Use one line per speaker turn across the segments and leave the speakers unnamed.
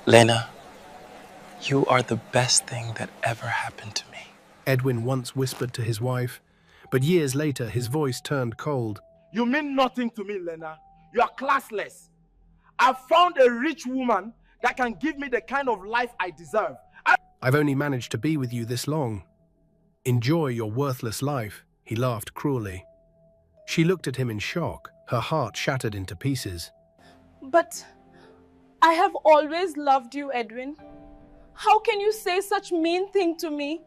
Lena, you are the best thing that ever happened to me.
Edwin once whispered to his wife, but years later his voice turned cold.
You mean nothing to me, Lena. You are classless. I've found a rich woman that can give me the kind of life I deserve.
I've only managed to be with you this long. Enjoy your worthless life, he laughed cruelly. She looked at him in shock, her heart shattered into pieces.
But I have always loved you, Edwin. How can you say such mean thing to me?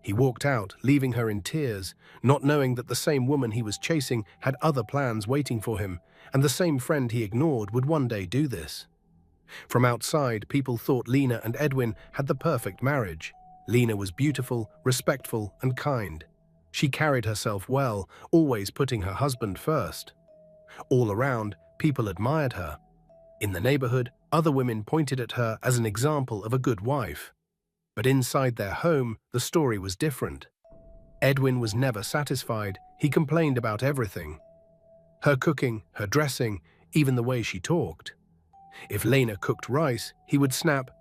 He walked out, leaving her in tears, not knowing that the same woman he was chasing had other plans waiting for him, and the same friend he ignored would one day do this. From outside, people thought Lena and Edwin had the perfect marriage. Lena was beautiful, respectful, and kind. She carried herself well, always putting her husband first. All around, people admired her. In the neighborhood, other women pointed at her as an example of a good wife. But inside their home, the story was different. Edwin was never satisfied. He complained about everything. Her cooking, her dressing, even the way she talked. If Lena cooked rice, he would snap,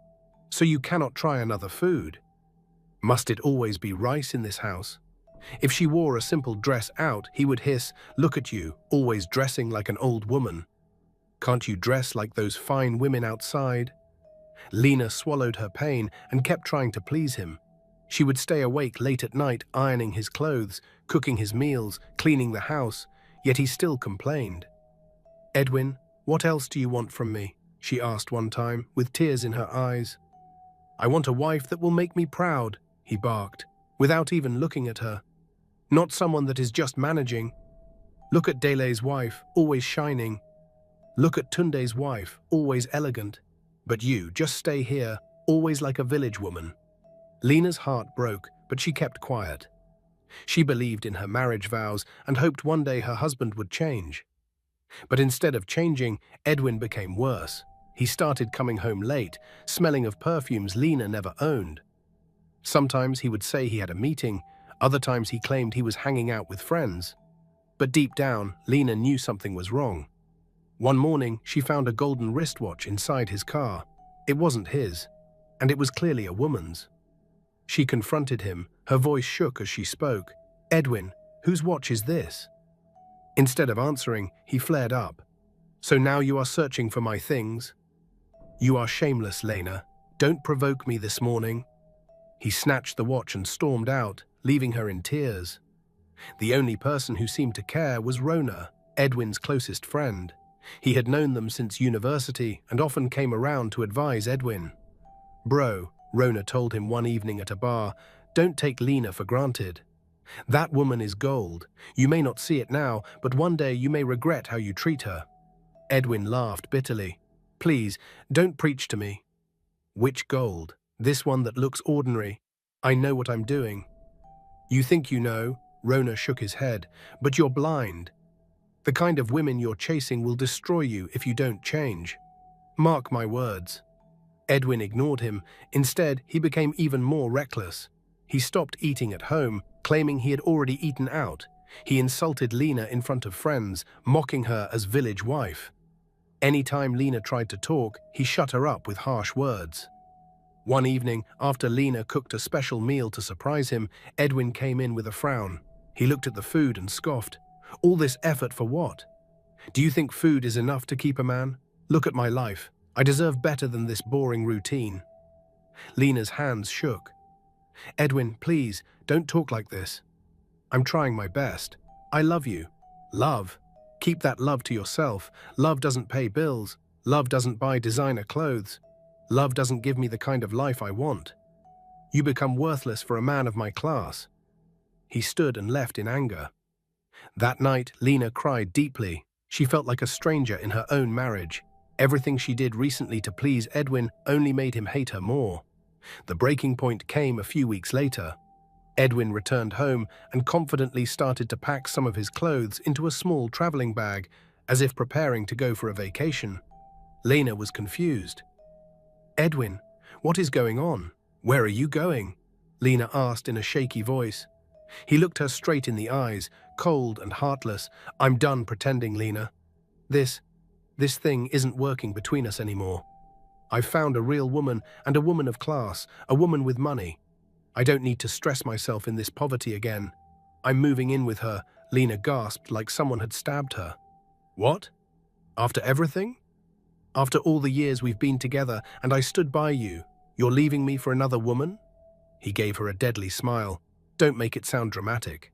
"So you cannot try another food? Must it always be rice in this house?" If she wore a simple dress out, he would hiss, "Look at you, always dressing like an old woman. Can't you dress like those fine women outside?" Lena swallowed her pain and kept trying to please him. She would stay awake late at night, ironing his clothes, cooking his meals, cleaning the house, yet he still complained. "Edwin, what else do you want from me?" she asked one time, with tears in her eyes. "I want a wife that will make me proud," he barked, without even looking at her. "Not someone that is just managing. Look at Dele's wife, always shining. Look at Tunde's wife, always elegant. But you, just stay here, always like a village woman." Lena's heart broke, but she kept quiet. She believed in her marriage vows and hoped one day her husband would change. But instead of changing, Edwin became worse. He started coming home late, smelling of perfumes Lena never owned. Sometimes he would say he had a meeting, other times he claimed he was hanging out with friends. But deep down, Lena knew something was wrong. One morning, she found a golden wristwatch inside his car. It wasn't his, and it was clearly a woman's. She confronted him, her voice shook as she spoke. "Edwin, whose watch is this?" Instead of answering, he flared up. "So now you are searching for my things? You are shameless, Lena. Don't provoke me this morning." He snatched the watch and stormed out, leaving her in tears. The only person who seemed to care was Rona, Edwin's closest friend. He had known them since university and often came around to advise Edwin. "Bro," Rona told him one evening at a bar, "don't take Lena for granted. That woman is gold. You may not see it now, but one day you may regret how you treat her." Edwin laughed bitterly. "Please, don't preach to me." "Which gold? This one that looks ordinary? I know what I'm doing." "You think you know?" Rona shook his head. "But you're blind. The kind of women you're chasing will destroy you if you don't change. Mark my words." Edwin ignored him. Instead, he became even more reckless. He stopped eating at home, claiming he had already eaten out. He insulted Lena in front of friends, mocking her as village wife. Anytime Lena tried to talk, he shut her up with harsh words. One evening, after Lena cooked a special meal to surprise him, Edwin came in with a frown. He looked at the food and scoffed. "All this effort for what? Do you think food is enough to keep a man? Look at my life. I deserve better than this boring routine." Lena's hands shook. "Edwin, please, don't talk like this. I'm trying my best. I love you." "Love? Keep that love to yourself. Love doesn't pay bills. Love doesn't buy designer clothes. Love doesn't give me the kind of life I want. You become worthless for a man of my class." He stood and left in anger. That night, Lena cried deeply. She felt like a stranger in her own marriage. Everything she did recently to please Edwin only made him hate her more. The breaking point came a few weeks later. Edwin returned home and confidently started to pack some of his clothes into a small traveling bag, as if preparing to go for a vacation. Lena was confused. "Edwin, what is going on? Where are you going?" Lena asked in a shaky voice. He looked her straight in the eyes, cold and heartless. "I'm done pretending, Lena. This thing isn't working between us anymore. I've found a real woman, and a woman of class, a woman with money. I don't need to stress myself in this poverty again. I'm moving in with her," Lena gasped like someone had stabbed her. "What? After everything? After all the years we've been together and I stood by you, you're leaving me for another woman?" He gave her a deadly smile. "Don't make it sound dramatic.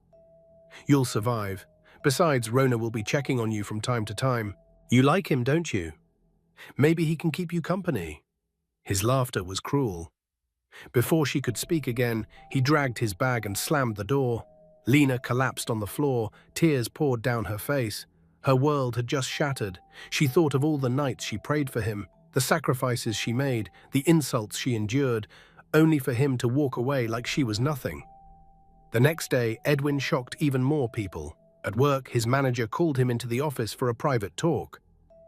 You'll survive. Besides, Rona will be checking on you from time to time. You like him, don't you? Maybe he can keep you company." His laughter was cruel. Before she could speak again, he dragged his bag and slammed the door. Lena collapsed on the floor, tears poured down her face. Her world had just shattered. She thought of all the nights she prayed for him, the sacrifices she made, the insults she endured, only for him to walk away like she was nothing. The next day, Edwin shocked even more people. At work, his manager called him into the office for a private talk.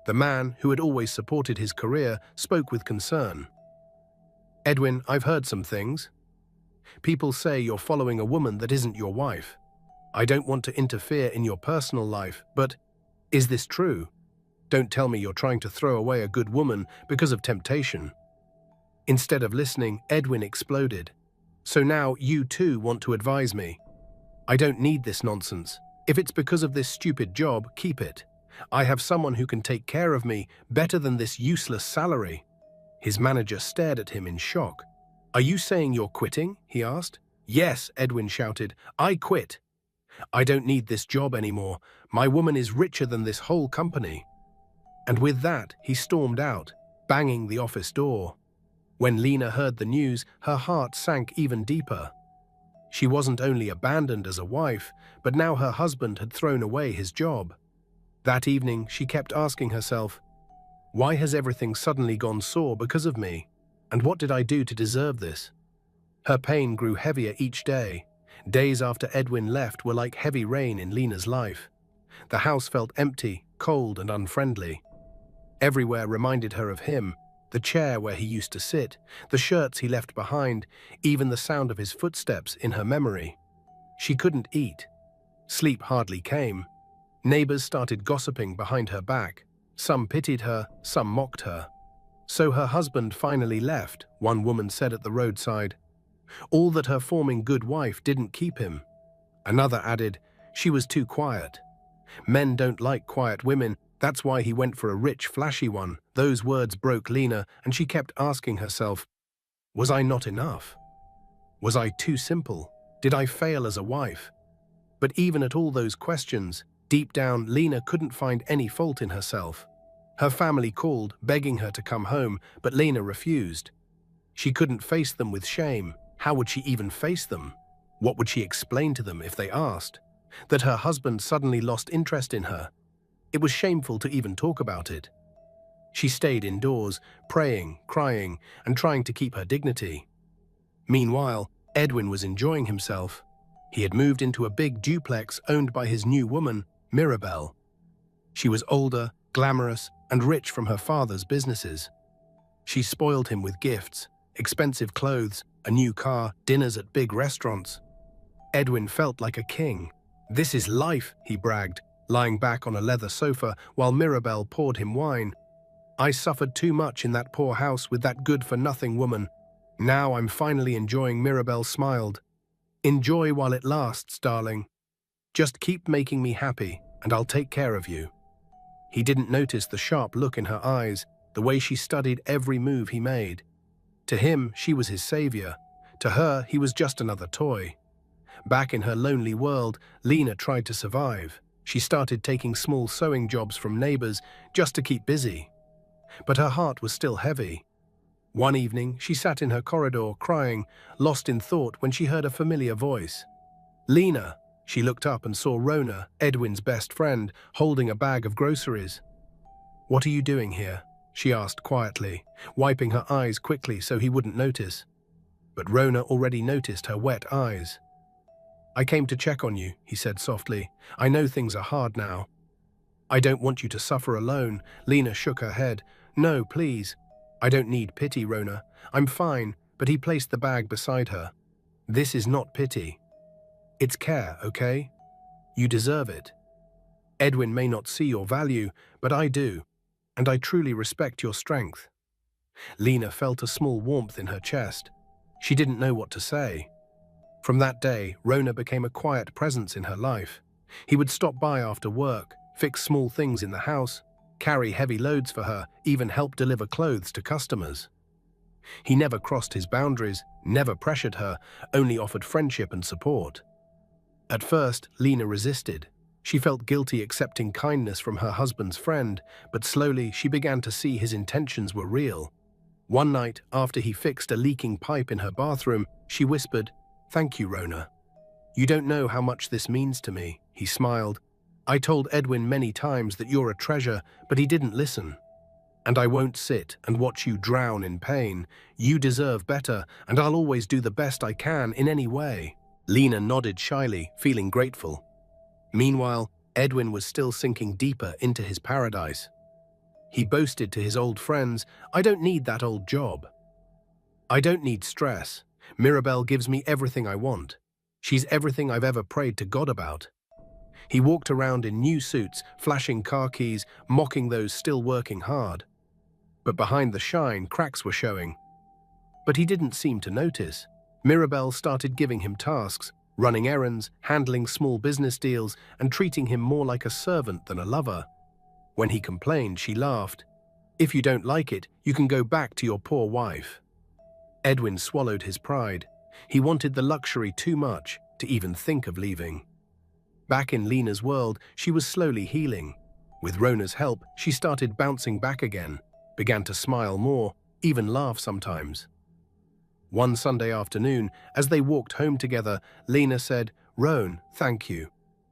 The man, who had always supported his career, spoke with concern. "Edwin, I've heard some things. People say you're following a woman that isn't your wife. I don't want to interfere in your personal life, but is this true? Don't tell me you're trying to throw away a good woman because of temptation." Instead of listening, Edwin exploded. "So now you too want to advise me? I don't need this nonsense. If it's because of this stupid job, keep it. I have someone who can take care of me better than this useless salary." His manager stared at him in shock. "Are you saying you're quitting?" he asked. "Yes," Edwin shouted. "I quit. I don't need this job anymore. My woman is richer than this whole company." And with that, he stormed out, banging the office door. When Lena heard the news, her heart sank even deeper. She wasn't only abandoned as a wife, but now her husband had thrown away his job. That evening, she kept asking herself, "Why has everything suddenly gone sour because of me? And what did I do to deserve this?" Her pain grew heavier each day. Days after Edwin left were like heavy rain in Lena's life. The house felt empty, cold, and unfriendly. Everywhere reminded her of him, the chair where he used to sit, the shirts he left behind, even the sound of his footsteps in her memory. She couldn't eat. Sleep hardly came. Neighbors started gossiping behind her back. Some pitied her, some mocked her. "So her husband finally left," one woman said at the roadside. "All that her forming good wife didn't keep him." Another added, "She was too quiet. Men don't like quiet women, that's why he went for a rich, flashy one." Those words broke Lena, and she kept asking herself, was I not enough? Was I too simple? Did I fail as a wife? But even at all those questions, deep down, Lena couldn't find any fault in herself. Her family called, begging her to come home, but Lena refused. She couldn't face them with shame. How would she even face them? What would she explain to them if they asked? That her husband suddenly lost interest in her. It was shameful to even talk about it. She stayed indoors, praying, crying, and trying to keep her dignity. Meanwhile, Edwin was enjoying himself. He had moved into a big duplex owned by his new woman, Mirabelle. She was older, glamorous, and rich from her father's businesses. She spoiled him with gifts, expensive clothes, a new car, dinners at big restaurants. Edwin felt like a king. "This is life," he bragged, lying back on a leather sofa while Mirabelle poured him wine. "I suffered too much in that poor house with that good-for-nothing woman. Now I'm finally enjoying." Mirabelle smiled. "Enjoy while it lasts, darling. Just keep making me happy, and I'll take care of you." He didn't notice the sharp look in her eyes, the way she studied every move he made. To him, she was his savior. To her, he was just another toy. Back in her lonely world, Lena tried to survive. She started taking small sewing jobs from neighbors just to keep busy. But her heart was still heavy. One evening, she sat in her corridor crying, lost in thought when she heard a familiar voice. "Lena!" She looked up and saw Rona, Edwin's best friend, holding a bag of groceries. "What are you doing here?" she asked quietly, wiping her eyes quickly so he wouldn't notice. But Rona already noticed her wet eyes. "I came to check on you," he said softly. "I know things are hard now." "I don't want you to suffer alone." Lena shook her head. "No, please." "I don't need pity, Rona. I'm fine." But he placed the bag beside her. "This is not pity. It's care, okay? You deserve it. Edwin may not see your value, but I do, and I truly respect your strength." Lena felt a small warmth in her chest. She didn't know what to say. From that day, Rona became a quiet presence in her life. He would stop by after work, fix small things in the house, carry heavy loads for her, even help deliver clothes to customers. He never crossed his boundaries, never pressured her, only offered friendship and support. At first, Lena resisted. She felt guilty accepting kindness from her husband's friend, but slowly she began to see his intentions were real. One night, after he fixed a leaking pipe in her bathroom, she whispered, "Thank you, Rona. You don't know how much this means to me." He smiled. "I told Edwin many times that you're a treasure, but he didn't listen. And I won't sit and watch you drown in pain. You deserve better, and I'll always do the best I can in any way." Lena nodded shyly, feeling grateful. Meanwhile, Edwin was still sinking deeper into his paradise. He boasted to his old friends, "I don't need that old job. I don't need stress. Mirabelle gives me everything I want. She's everything I've ever prayed to God about." He walked around in new suits, flashing car keys, mocking those still working hard. But behind the shine, cracks were showing. But he didn't seem to notice. Mirabelle started giving him tasks, running errands, handling small business deals, and treating him more like a servant than a lover. When he complained, she laughed. "If you don't like it, you can go back to your poor wife." Edwin swallowed his pride. He wanted the luxury too much to even think of leaving. Back in Lena's world, she was slowly healing. With Rona's help, she started bouncing back again, began to smile more, even laugh sometimes. One Sunday afternoon, as they walked home together, Lena said, "Ron, thank you.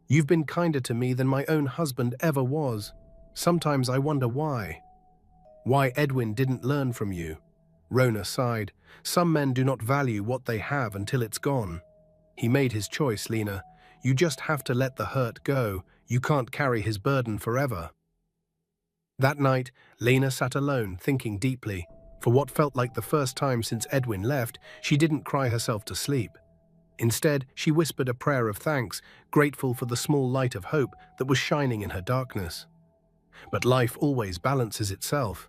You've been kinder to me than my own husband ever was. Sometimes I wonder why. Why Edwin didn't learn from you." Rona sighed. "Some men do not value what they have until it's gone. He made his choice, Lena. You just have to let the hurt go. You can't carry his burden forever." That night, Lena sat alone, thinking deeply. For what felt like the first time since Edwin left, she didn't cry herself to sleep. Instead, she whispered a prayer of thanks, grateful for the small light of hope that was shining in her darkness. But life always balances itself.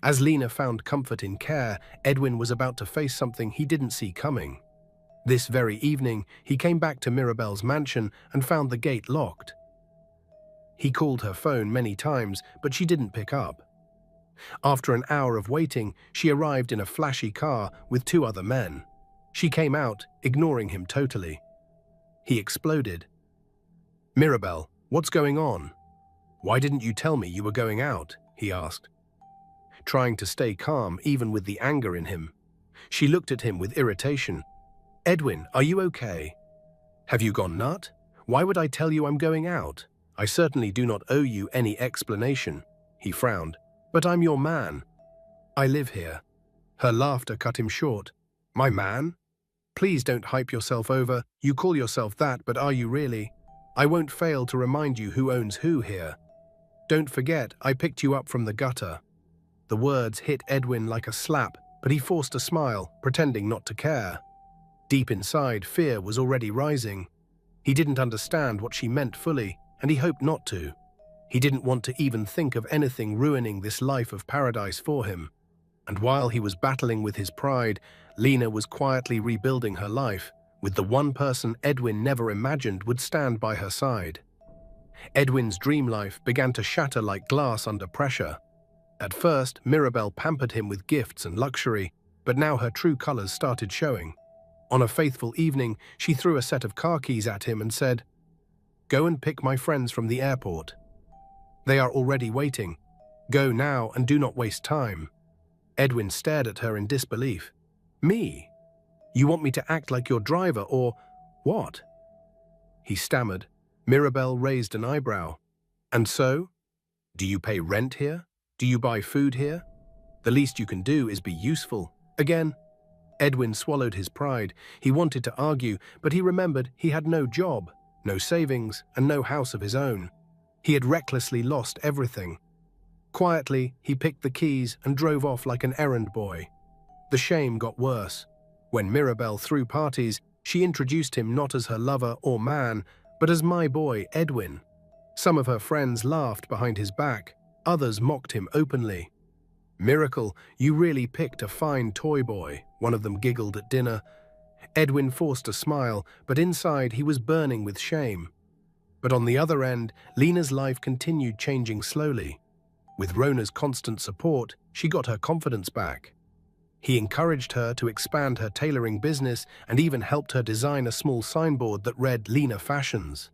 As Lena found comfort in care, Edwin was about to face something he didn't see coming. This very evening, he came back to Mirabelle's mansion and found the gate locked. He called her phone many times, but she didn't pick up. After an hour of waiting, she arrived in a flashy car with 2 other men. She came out, ignoring him totally. He exploded. "Mirabelle, what's going on? Why didn't you tell me you were going out?" he asked, trying to stay calm even with the anger in him. She looked at him with irritation. "Edwin, are you okay? Have you gone nut? Why would I tell you I'm going out? I certainly do not owe you any explanation." He frowned. "But I'm your man. I live here." Her laughter cut him short. "My man? Please don't hype yourself over. You call yourself that, but are you really? I won't fail to remind you who owns who here. Don't forget, I picked you up from the gutter." The words hit Edwin like a slap, but he forced a smile, pretending not to care. Deep inside, fear was already rising. He didn't understand what she meant fully, and he hoped not to. He didn't want to even think of anything ruining this life of paradise for him. And while he was battling with his pride, Lena was quietly rebuilding her life, with the one person Edwin never imagined would stand by her side. Edwin's dream life began to shatter like glass under pressure. At first, Mirabelle pampered him with gifts and luxury, but now her true colors started showing. On a faithful evening, she threw a set of car keys at him and said, "Go and pick my friends from the airport. They are already waiting. Go now and do not waste time." Edwin stared at her in disbelief. "Me? You want me to act like your driver or what?" He stammered. Mirabelle raised an eyebrow. "And so? Do you pay rent here? Do you buy food here? The least you can do is be useful." Again, Edwin swallowed his pride. He wanted to argue, but he remembered he had no job, no savings, and no house of his own. He had recklessly lost everything. Quietly, he picked the keys and drove off like an errand boy. The shame got worse. When Mirabelle threw parties, she introduced him not as her lover or man, but as "my boy, Edwin." Some of her friends laughed behind his back, others mocked him openly. Miracle, you really picked a fine toy boy, one of them giggled at dinner. Edwin forced a smile, but inside he was burning with shame. But on the other end, Lena's life continued changing slowly. With Rona's constant support, she got her confidence back. He encouraged her to expand her tailoring business and even helped her design a small signboard that read Lena Fashions.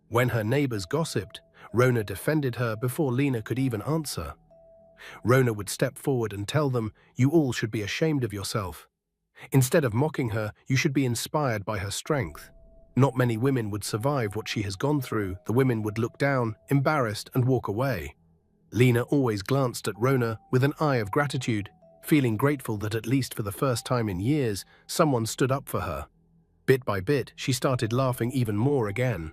When her neighbors gossiped, Rona defended her before Lena could even answer. Rona would step forward and tell them, "You all should be ashamed of yourself. Instead of mocking her, you should be inspired by her strength. Not many women would survive what she has gone through. The women would look down, embarrassed, and walk away." Lena always glanced at Rona with an eye of gratitude, feeling grateful that at least for the first time in years, someone stood up for her. Bit by bit, she started laughing even more again.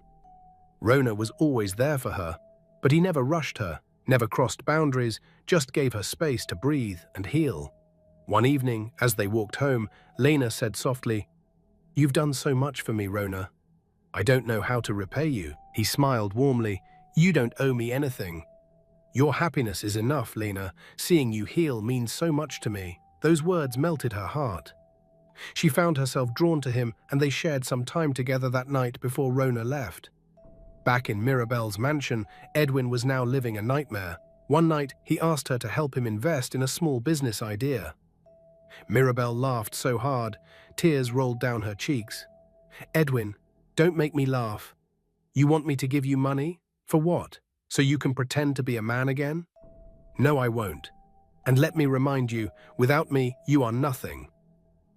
Rona was always there for her, but he never rushed her, never crossed boundaries, just gave her space to breathe and heal. One evening, as they walked home, Lena said softly, "You've done so much for me, Rona. I don't know how to repay you." He smiled warmly. "You don't owe me anything. Your happiness is enough, Lena. Seeing you heal means so much to me." Those words melted her heart. She found herself drawn to him, and they shared some time together that night before Rona left. Back in Mirabelle's mansion, Edwin was now living a nightmare. One night, he asked her to help him invest in a small business idea. Mirabelle laughed so hard, tears rolled down her cheeks. "Edwin, don't make me laugh. You want me to give you money? For what? So you can pretend to be a man again? No, I won't. And let me remind you, without me, you are nothing."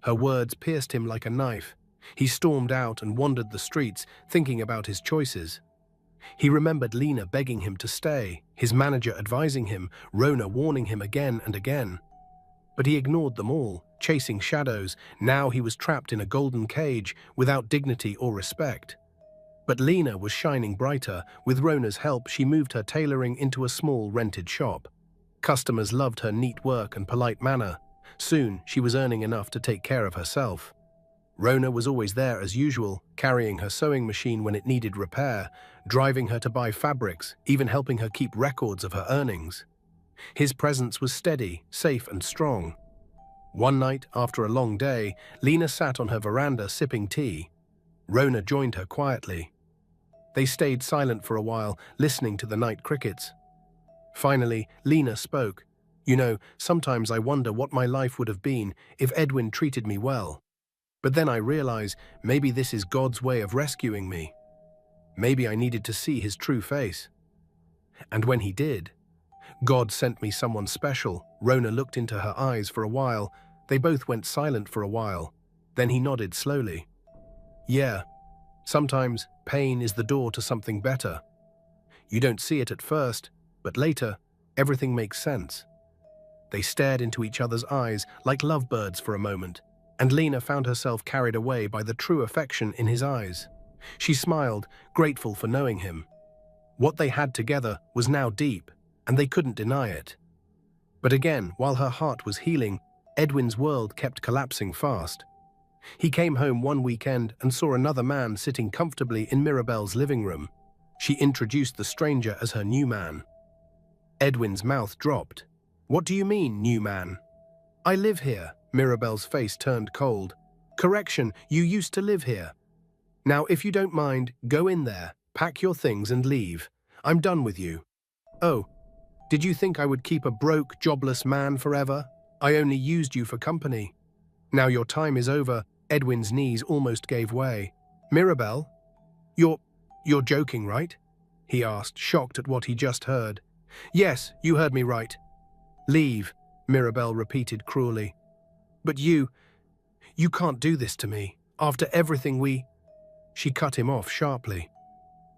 Her words pierced him like a knife. He stormed out and wandered the streets, thinking about his choices. He remembered Lena begging him to stay, his manager advising him, Rona warning him again and again. But he ignored them all, chasing shadows. Now he was trapped in a golden cage, without dignity or respect. But Lena was shining brighter. With Rona's help, she moved her tailoring into a small rented shop. Customers loved her neat work and polite manner. Soon, she was earning enough to take care of herself. Rona was always there as usual, carrying her sewing machine when it needed repair, driving her to buy fabrics, even helping her keep records of her earnings. His presence was steady, safe and strong. One night, after a long day, Lena sat on her veranda sipping tea. Rona joined her quietly. They stayed silent for a while, listening to the night crickets. Finally, Lena spoke. "You know, sometimes I wonder what my life would have been if Edwin treated me well. But then I realize maybe this is God's way of rescuing me. Maybe I needed to see his true face. And when he did, God sent me someone special." Rona looked into her eyes for a while. They both went silent for a while. Then he nodded slowly. "Yeah, sometimes pain is the door to something better. You don't see it at first, but later, everything makes sense." They stared into each other's eyes like lovebirds for a moment, and Lena found herself carried away by the true affection in his eyes. She smiled, grateful for knowing him. What they had together was now deep, and they couldn't deny it. But again, while her heart was healing, Edwin's world kept collapsing fast. He came home one weekend and saw another man sitting comfortably in Mirabelle's living room. She introduced the stranger as her new man. Edwin's mouth dropped. "What do you mean, new man?" "I live here." Mirabelle's face turned cold. "Correction, you used to live here. Now, if you don't mind, go in there, pack your things and leave. I'm done with you." "Oh, did you think I would keep a broke, jobless man forever? I only used you for company. Now your time is over." Edwin's knees almost gave way. "Mirabelle, you're joking, right?" he asked, shocked at what he just heard. "Yes, you heard me right. Leave," Mirabelle repeated cruelly. "But you can't do this to me. After everything we—" She cut him off sharply.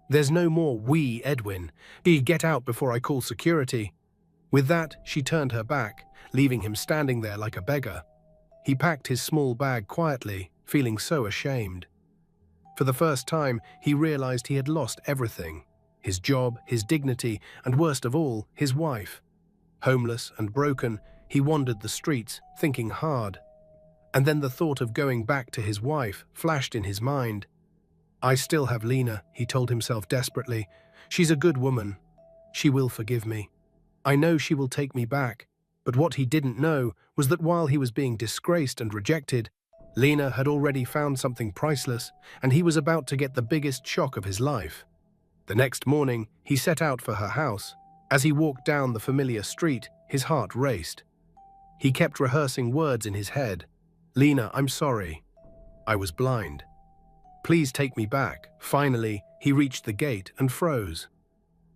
"There's no more we, Edwin. Get out before I call security." With that, she turned her back, leaving him standing there like a beggar. He packed his small bag quietly, feeling so ashamed. For the first time, he realized he had lost everything: his job, his dignity, and worst of all, his wife. Homeless and broken, he wandered the streets, thinking hard. And then the thought of going back to his wife flashed in his mind. "I still have Lena," he told himself desperately. "She's a good woman. She will forgive me. I know she will take me back. But what he didn't know was that while he was being disgraced and rejected, Lena had already found something priceless, and he was about to get the biggest shock of his life. The next morning, he set out for her house. As he walked down the familiar street, his heart raced. He kept rehearsing words in his head. "Lena, I'm sorry. I was blind. Please take me back." Finally, he reached the gate and froze.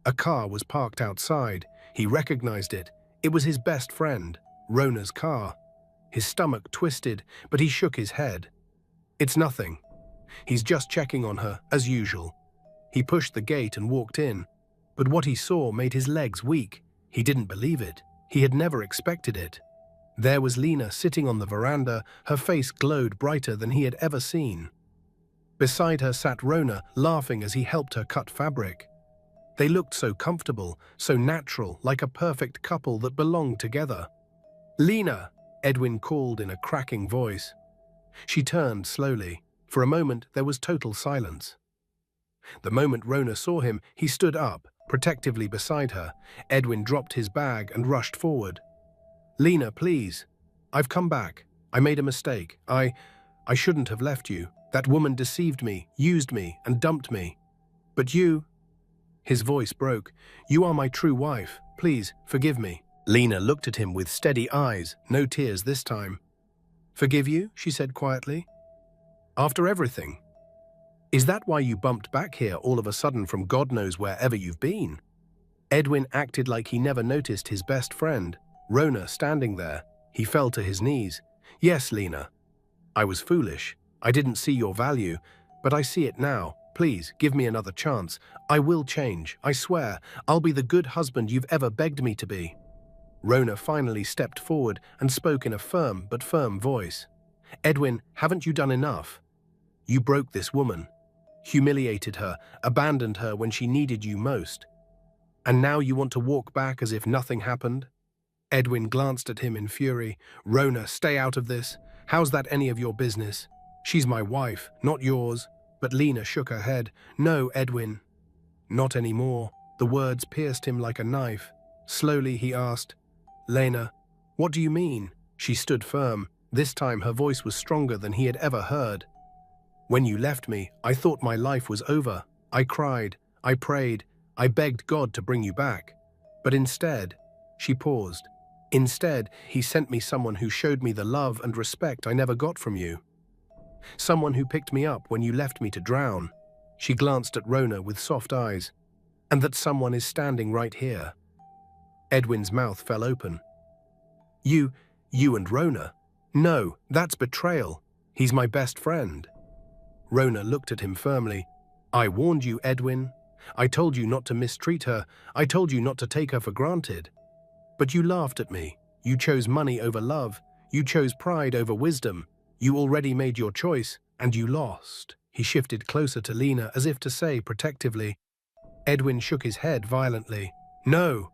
A car was parked outside. He recognized it. It was his best friend, Rona's car. His stomach twisted, but he shook his head. "It's nothing. He's just checking on her, as usual." He pushed the gate and walked in. But what he saw made his legs weak. He didn't believe it. He had never expected it. There was Lena sitting on the veranda. Her face glowed brighter than he had ever seen. Beside her sat Rona, laughing as he helped her cut fabric. They looked so comfortable, so natural, like a perfect couple that belonged together. "Lena!" Edwin called in a cracking voice. She turned slowly. For a moment, there was total silence. The moment Rona saw him, he stood up, protectively beside her. Edwin dropped his bag and rushed forward. "Lena, please. I've come back. I made a mistake. I shouldn't have left you. That woman deceived me, used me, and dumped me. But you..." His voice broke. "You are my true wife. Please, forgive me." Lena looked at him with steady eyes, no tears this time. "Forgive you?" she said quietly. "After everything? Is that why you bumped back here all of a sudden from God knows wherever you've been?" Edwin acted like he never noticed his best friend, Rona, standing there. He fell to his knees. "Yes, Lena. I was foolish. I didn't see your value, but I see it now. Please, give me another chance. I will change. I swear. I'll be the good husband you've ever begged me to be." Rona finally stepped forward and spoke in a firm but firm voice. "Edwin, haven't you done enough? You broke this woman, humiliated her, abandoned her when she needed you most. And now you want to walk back as if nothing happened?" Edwin glanced at him in fury. "Rona, stay out of this. How's that any of your business? She's my wife, not yours." But Lena shook her head. "No, Edwin. Not anymore." The words pierced him like a knife. Slowly he asked, "Lena, what do you mean?" She stood firm. This time her voice was stronger than he had ever heard. "When you left me, I thought my life was over. I cried, I prayed, I begged God to bring you back. But instead," she paused, "instead, he sent me someone who showed me the love and respect I never got from you. Someone who picked me up when you left me to drown." She glanced at Rona with soft eyes. "And that someone is standing right here." Edwin's mouth fell open. You and Rona? No, that's betrayal. He's my best friend." Rona looked at him firmly. "I warned you, Edwin. I told you not to mistreat her. I told you not to take her for granted. But you laughed at me. You chose money over love. You chose pride over wisdom. You already made your choice, and you lost." He shifted closer to Lena as if to say protectively. Edwin shook his head violently. "No,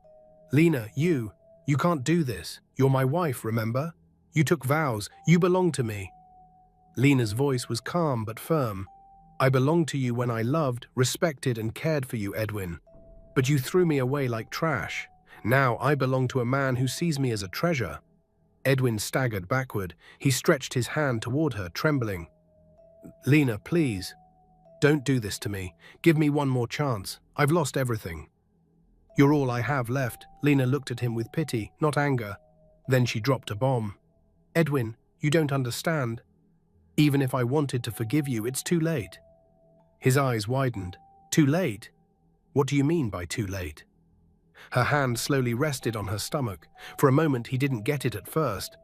Lena, you can't do this. You're my wife, remember? You took vows. You belong to me." Lena's voice was calm but firm. "I belonged to you when I loved, respected, and cared for you, Edwin. But you threw me away like trash. Now I belong to a man who sees me as a treasure." Edwin staggered backward. He stretched his hand toward her, trembling. "Lena, please. Don't do this to me. Give me one more chance. I've lost everything." "You're all I have left." Lena looked at him with pity, not anger. Then she dropped a bomb. "Edwin, you don't understand. Even if I wanted to forgive you, it's too late." His eyes widened. "Too late? What do you mean by too late?" Her hand slowly rested on her stomach. For a moment he didn't get it at first.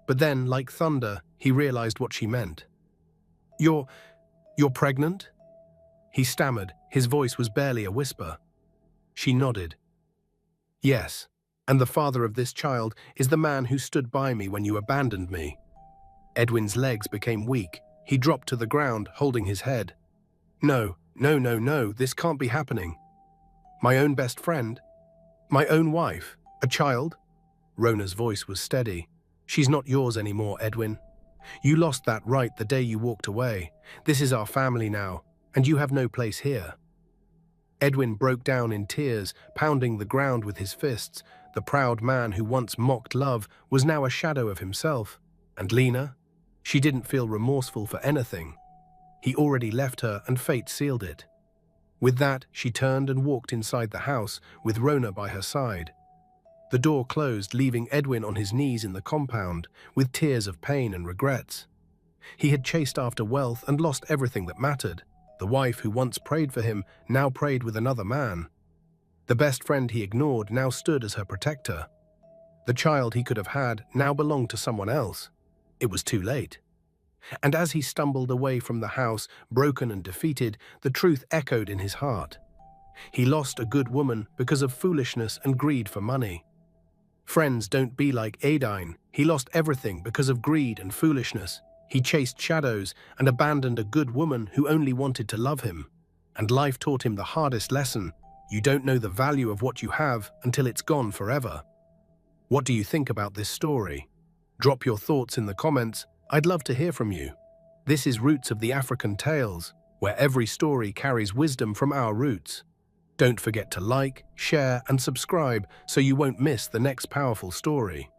But then, like thunder, he realized what she meant. You're pregnant?" He stammered. His voice was barely a whisper. She nodded. "Yes, and the father of this child is the man who stood by me when you abandoned me." Edwin's legs became weak. He dropped to the ground, holding his head. No, this can't be happening. My own best friend? My own wife? A child?" Rona's voice was steady. "She's not yours anymore, Edwin. You lost that right the day you walked away. This is our family now, and you have no place here." Edwin broke down in tears, pounding the ground with his fists. the proud man who once mocked love, was now a shadow of himself. And Lena? She didn't feel remorseful for anything. He already left her and fate sealed it. With that, she turned and walked inside the house with Rona by her side. The door closed, leaving Edwin on his knees in the compound, with tears of pain and regrets. He had chased after wealth and lost everything that mattered. The wife who once prayed for him now prayed with another man. The best friend he ignored now stood as her protector. The child he could have had now belonged to someone else. It was too late. And as he stumbled away from the house, broken and defeated, the truth echoed in his heart. He lost a good woman because of foolishness and greed for money. Friends, don't be like Adine. He lost everything because of greed and foolishness. He chased shadows and abandoned a good woman who only wanted to love him. And life taught him the hardest lesson. You don't know the value of what you have until it's gone forever. What do you think about this story? Drop your thoughts in the comments. I'd love to hear from you. This is Roots of the African Tales, where every story carries wisdom from our roots. Don't forget to like, share, and subscribe so you won't miss the next powerful story.